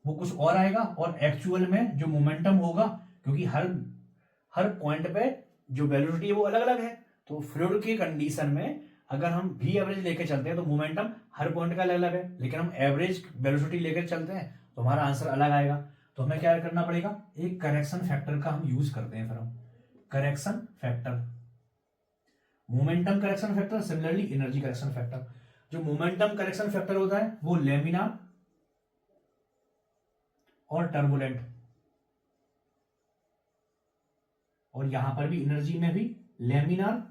वो कुछ और आएगा, और एक्चुअल में जो मोमेंटम होगा, क्योंकि हर पॉइंट पे जो वेलोसिटी है वो अलग अलग है, तो फ्लूइड की कंडीशन में अगर हम वी एवरेज लेके चलते हैं तो मोमेंटम हर पॉइंट का अलग अलग है, लेकिन हम एवरेज वेलोसिटी लेकर चलते हैं तो हमारा आंसर अलग आएगा। तो हमें क्या करना पड़ेगा, एक करेक्शन फैक्टर का हम यूज करते हैं। फिर हम correction factor, momentum correction factor, similarly energy correction factor. जो मोमेंटम करेक्शन फैक्टर होता है वो लेमिनार और टर्बुलेंट, और यहां पर भी एनर्जी में भी लेमिनार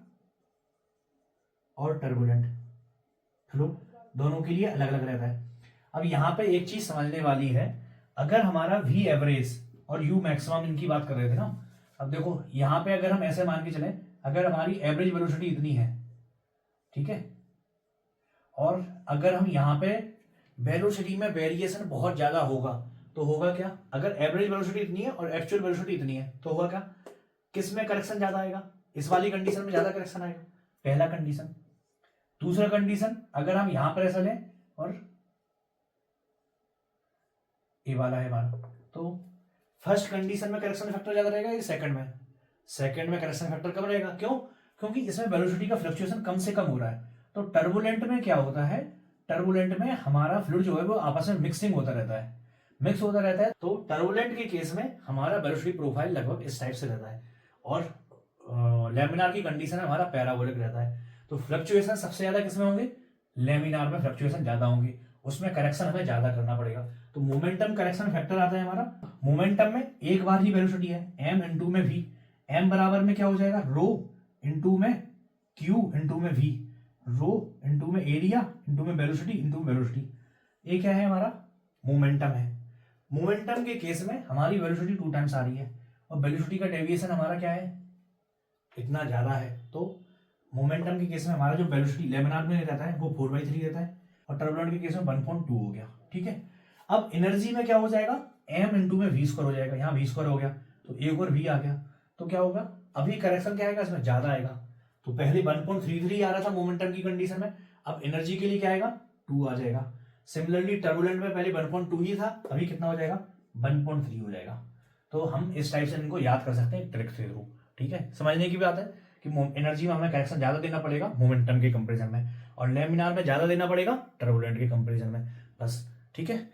और टर्बुलेंट फ्लो दोनों के लिए अलग अलग रहता है। अब यहां पे एक चीज समझने वाली है, अगर हमारा वी एवरेज और यू मैक्सिमम इनकी बात कर रहे थे ना, अब देखो यहां पे अगर हम ऐसे मान के चले, अगर हमारी एवरेज वेलोसिटी इतनी है, ठीक है, और अगर हम यहां पे वेलोसिटी में वेरिएशन बहुत ज्यादा होगा तो होगा क्या, अगर एवरेज वेलोसिटी इतनी है और एक्चुअल वेलोसिटी इतनी है तो होगा क्या, किस में करेक्शन ज्यादा आएगा, इस वाली कंडीशन में ज्यादा करेक्शन आएगा, पहला कंडीशन। दूसरा कंडीशन, अगर हम यहां पर ऐसा लें और ये वाला है हमारा, तो फर्स्ट कंडीशन में करेक्शन फैक्टर ज्यादा रहेगा, ये सेकंड में, सेकंड में करेक्शन फैक्टर कम रहेगा। क्यों? क्योंकि इसमें वेलोसिटी का फ्लक्चुएशन कम से कम हो रहा है। तो टर्बुलेंट में क्या होता है, टर्बुलेंट में हमारा फ्लूइड जो है वो आपस में मिक्सिंग होता रहता है, मिक्स होता रहता है। तो टर्बुलेंट के केस में हमारा वेलोसिटी प्रोफाइल लगभग इस टाइप से रहता है, और लेमिनार की कंडीशन में हमारा पैराबोलिक रहता है। तो फ्लक्चुएशन सबसे ज्यादा किसमें होंगे, लेमिनार में फ्लक्चुएशन ज्यादा होंगे, उसमें करेक्शन हमें ज्यादा करना पड़ेगा। तो मोमेंटम करेक्शन फैक्टर आता है हमारा। मोमेंटम में एक बार ही वेलोसिटी है, m इंटू में v, m बराबर में क्या हो जाएगा, रो इंटू में q इंटू में v, रो इंटू में एरिया इंटू में वेलोसिटी इंटू वेलोसिटी। ये क्या है हमारा, मोमेंटम है। मोमेंटम के केस में हमारी वेलोसिटी 2 टाइम्स आ रही है और वेलोसिटी का डेविएशन हमारा क्या है, इतना ज्यादा है। तो मोमेंटम के केस में हमारा जो वेलोसिटी लेमिनार में रहता है वो 4/3 रहता है, और टर्बुलेंट के केस में 1.2 हो गया। ठीक है, अब एनर्जी में क्या हो जाएगा, m इंटू में v स्क्वायर हो जाएगा, यहाँ v स्क्वायर हो गया तो एक और v आ गया। तो क्या होगा, अभी करेक्शन क्या आएगा, इसमें ज्यादा आएगा। तो पहले 1.33 आ रहा था मोमेंटम की कंडीशन में, अब एनर्जी के लिए क्या आएगा, 2 आ जाएगा। सिमिलरली टर्बुलेंट में पहले 1.2 ही था, अभी कितना हो जाएगा, 1.3 हो जाएगा। तो हम इस टाइप से इनको याद कर सकते हैं ट्रिक के थ्रू। ठीक है, समझने की बात है कि एनर्जी में हमें करेक्शन ज्यादा देना पड़ेगा मोमेंटम के कंपेरिजन में, और लेमिनार में ज्यादा देना पड़ेगा टर्बुलेंट के कंपेरिजन में, बस। ठीक है।